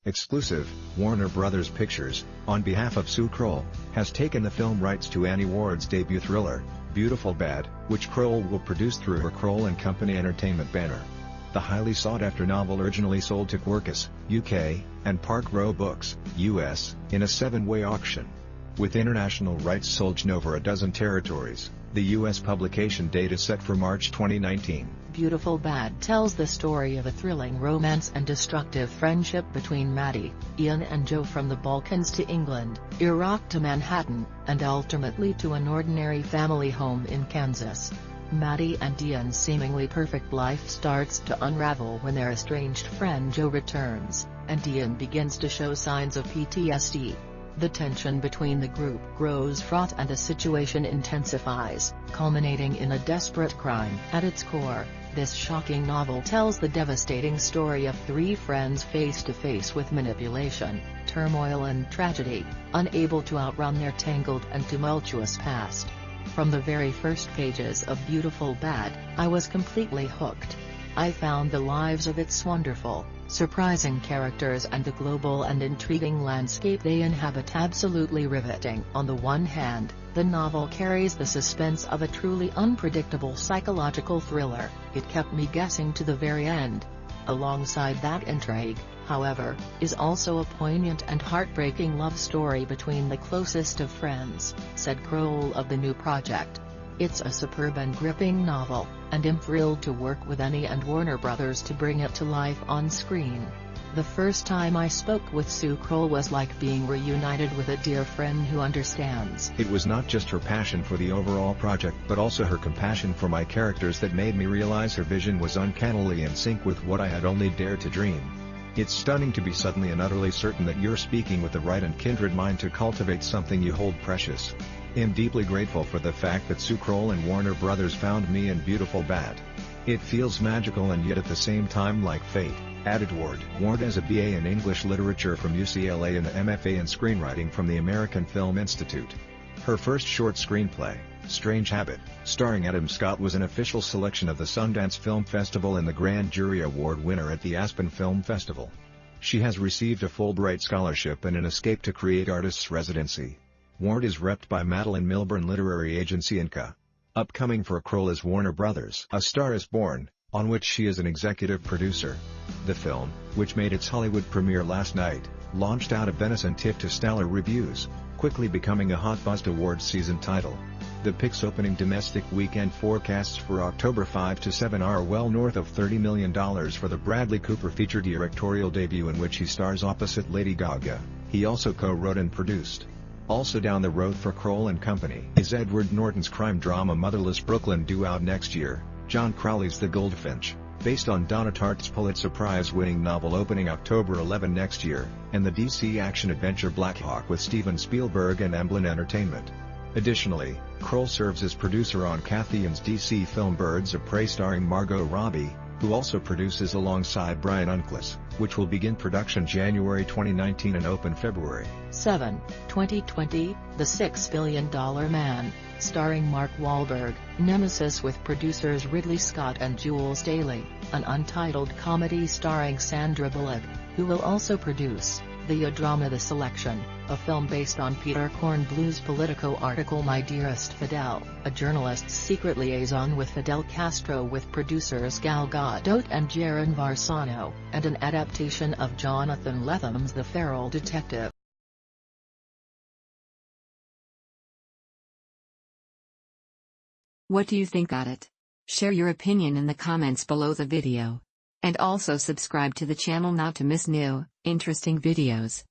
Exclusive, Warner Bros. Pictures, on behalf of Sue Kroll, has taken the film rights to Annie Ward's debut thriller, Beautiful Bad, which Kroll will produce through her Kroll Co Entertainment banner. The highly sought-after novel originally sold to Quercus, UK, and Park Row Books, US, in a 7-way auction. With international rights sold in over a dozen territories, the US publication date is set for March 2019. Beautiful Bad tells the story of a thrilling romance and destructive friendship between Maddie, Ian and Joe from the Balkans to England, Iraq to Manhattan, and ultimately to an ordinary family home in Kansas. Maddie and Ian's seemingly perfect life starts to unravel when their estranged friend Joe returns, and Ian begins to show signs of PTSD. The tension between the group grows fraught and the situation intensifies, culminating in a desperate crime. At its core, this shocking novel tells the devastating story of 3 friends face to face with manipulation, turmoil and tragedy, unable to outrun their tangled and tumultuous past. From the very first pages of Beautiful Bad, I was completely hooked. I found the lives of its wonderful, surprising characters and the global and intriguing landscape they inhabit absolutely riveting. On the one hand, the novel carries the suspense of a truly unpredictable psychological thriller. It kept me guessing to the very end. Alongside that intrigue, however, is also a poignant and heartbreaking love story between the closest of friends, said Kroll of the new project. It's a superb and gripping novel, and I'm thrilled to work with Annie and Warner Bros. To bring it to life on screen. The first time I spoke with Sue Kroll was like being reunited with a dear friend who understands. It was not just her passion for the overall project but also her compassion for my characters that made me realize her vision was uncannily in sync with what I had only dared to dream. It's stunning to be suddenly and utterly certain that you're speaking with the right and kindred mind to cultivate something you hold precious. I'm deeply grateful for the fact that Sue Kroll and Warner Bros. Found me in Beautiful Bad. It feels magical and yet at the same time like fate, added Ward. Ward has a BA in English Literature from UCLA and an MFA in Screenwriting from the American Film Institute. Her first short screenplay, Strange Habit, starring Adam Scott, was an official selection of the Sundance Film Festival and the Grand Jury Award winner at the Aspen Film Festival. She has received a Fulbright scholarship and an Escape to Create Artists residency. Ward is repped by Madeline Milburn Literary Agency Inc. Upcoming for Kroll is Warner Bros. A Star is Born, on which she is an executive producer. The film, which made its Hollywood premiere last night, launched out of Venice and tipped to stellar reviews, quickly becoming a hot-buzzed awards season title. The PIC's opening domestic weekend forecasts for October 5 to 7 are well north of $30 million for the Bradley Cooper feature directorial debut in which he stars opposite Lady Gaga. He also co-wrote and produced. Also down the road for Kroll and Company is Edward Norton's crime drama Motherless Brooklyn, due out next year, John Crowley's The Goldfinch, based on Donna Tartt's Pulitzer Prize-winning novel, opening October 11 next year, and the DC action-adventure Black Hawk with Steven Spielberg and Amblin Entertainment. Additionally, Kroll serves as producer on Cathy Yan's DC film Birds of Prey starring Margot Robbie, who also produces alongside Brian Unclus, which will begin production January 2019 and open February 7, 2020, The $6 Billion Man, starring Mark Wahlberg, nemesis with producers Ridley Scott and Jules Daly, an untitled comedy starring Sandra Bullock, who will also produce the drama The Selection, a film based on Peter Kornbluth's Politico article My Dearest Fidel, a journalist's secret liaison with Fidel Castro, with producers Gal Gadot and Jaron Varsano, and an adaptation of Jonathan Letham's The Feral Detective. What do you think about it? Share your opinion in the comments below the video. And also subscribe to the channel now to miss new, interesting videos.